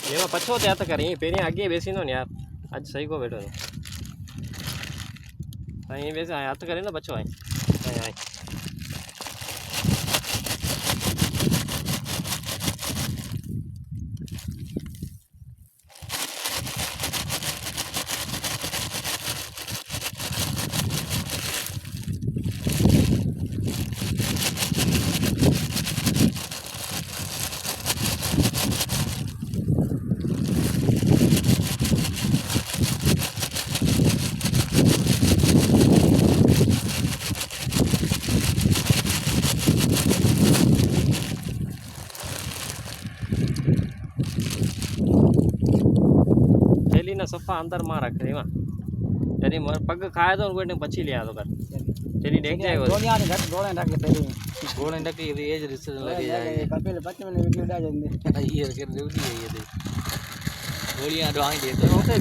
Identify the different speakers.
Speaker 1: એમાં પછો તે હાથ કરે પેરી આગે બેસી નો ને યાર આજ સહી કો બેઠો અહીં બેસે હાથ કરે ને પછો અહીં અહીં थैली ना सफा अंदर मां रखे एमा तेरी मर पग खाए तो कोई ने पछी ले आ तो कर तेरी देख जाए
Speaker 2: गोलियां ने घट गोले रख पेरी
Speaker 3: गोले ढके ये एज रिसर्च लगे जाए
Speaker 2: कपिल 25 मिनट वीडियो डाल देंगे
Speaker 3: ये कर ड्यूटी है ये गोलियां ड्राइंग दे तो